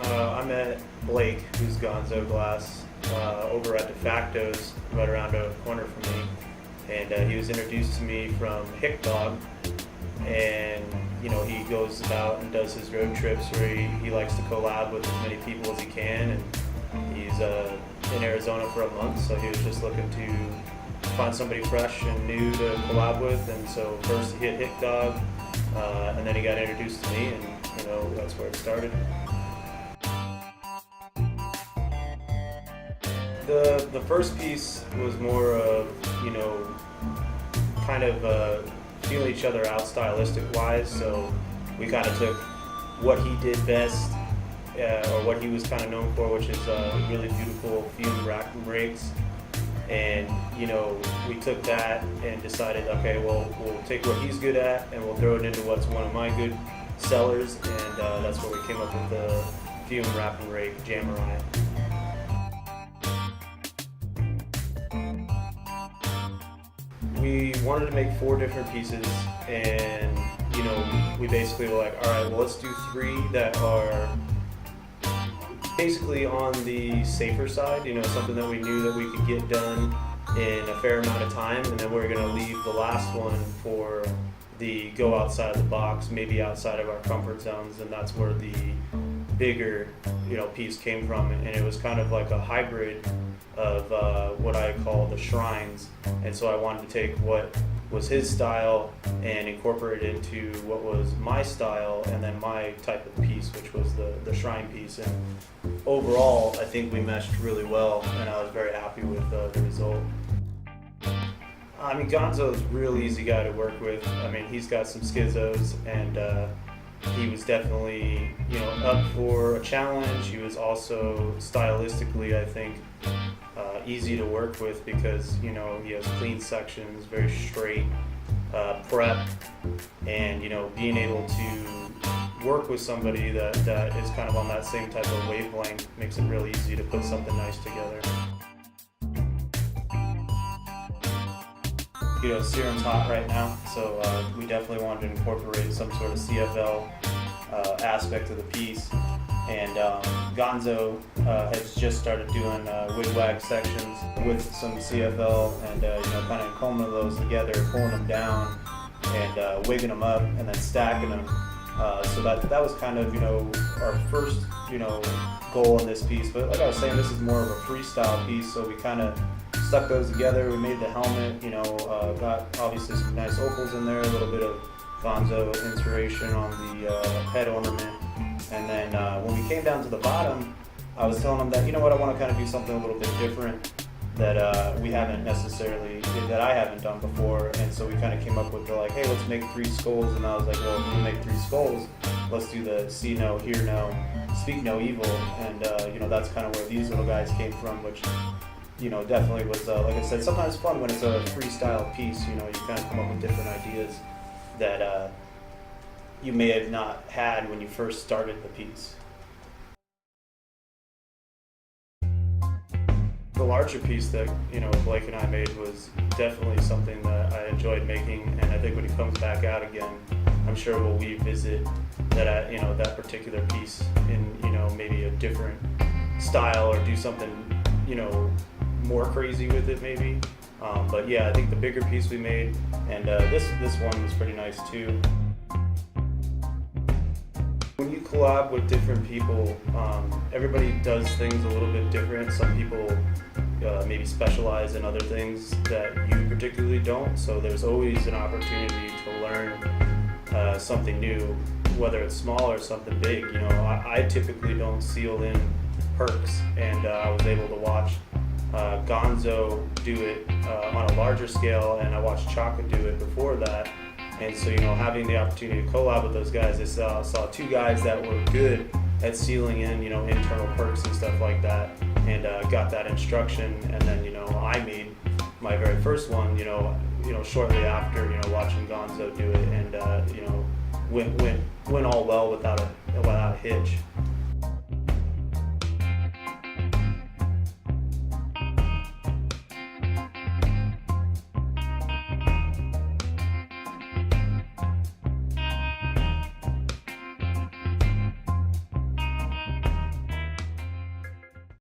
I met Blake, who's Gonzoe Glass, over at De Facto's, right around the corner from me, and he was introduced to me from Hick Dog, and he goes about and does his road trips where he likes to collab with as many people as he can, and he's in Arizona for a month, so he was just looking to find somebody fresh and new to collab with, and so first he hit Hick Dog, and then he got introduced to me, and that's where it started. The first piece was more of, kind of feeling each other out stylistic wise, so we kind of took what he did best, or what he was kind of known for, which is really beautiful fume rack and rigs, and we took that and decided, okay, well, we'll take what he's good at and we'll throw it into what's one of my good sellers, and that's where we came up with the fume wrap and rake jammer on it. We wanted to make 4 different pieces, and we basically were like, all right, well, let's do 3 that are basically on the safer side, something that we knew that we could get done in a fair amount of time, and then we're going to leave the last one for the go outside of the box, maybe outside of our comfort zones, and that's where the bigger piece came from. And it was kind of like a hybrid of what I call the shrines, and so I wanted to take what was his style and incorporate it into what was my style and then my type of piece, which was the shrine piece. And overall I think we meshed really well, and I was very happy with the result. I mean, Gonzoe's a real easy guy to work with. I mean, he's got some schizos, and he was definitely up for a challenge. He was also stylistically, I think, easy to work with because he has clean sections, very straight prep, and being able to work with somebody that is kind of on that same type of wavelength makes it real easy to put something nice together. Serum's hot right now, so we definitely wanted to incorporate some sort of CFL aspect of the piece. And Gonzoe has just started doing wig-wag sections with some CFL, and kind of combing those together, pulling them down, and wigging them up, and then stacking them. So that was kind of our first goal in this piece. But like I was saying, this is more of a freestyle piece, so we kind of stuck those together. We made the helmet, got obviously some nice opals in there, a little bit of Gonzoe inspiration on the head ornament. And then when we came down to the bottom, I was telling them that, I want to kind of do something a little bit different that we haven't necessarily, that I haven't done before. And so we kind of came up with the hey, let's make 3 skulls. And I was like, well, if we make 3 skulls, let's do the see no, hear no, speak no evil. And that's kind of where these little guys came from, which definitely was, like I said, sometimes fun when it's a freestyle piece. You kind of come up with different ideas that you may have not had when you first started the piece. The larger piece that Blake and I made was definitely something that I enjoyed making, and I think when it comes back out again, I'm sure we'll revisit that that particular piece in maybe a different style, or do something more crazy with it maybe. But yeah, I think the bigger piece we made, and this one was pretty nice too. When you collab with different people, everybody does things a little bit different. Some people maybe specialize in other things that you particularly don't, so there's always an opportunity to learn something new, whether it's small or something big. I typically don't seal in perks, and I was able to watch Gonzoe do it on a larger scale, and I watched Chaka do it before that. And so, having the opportunity to collab with those guys, I saw 2 guys that were good at sealing in, internal perks and stuff like that, and got that instruction. And then, I made my very first one, shortly after, watching Gonzoe do it, and went all well without a hitch.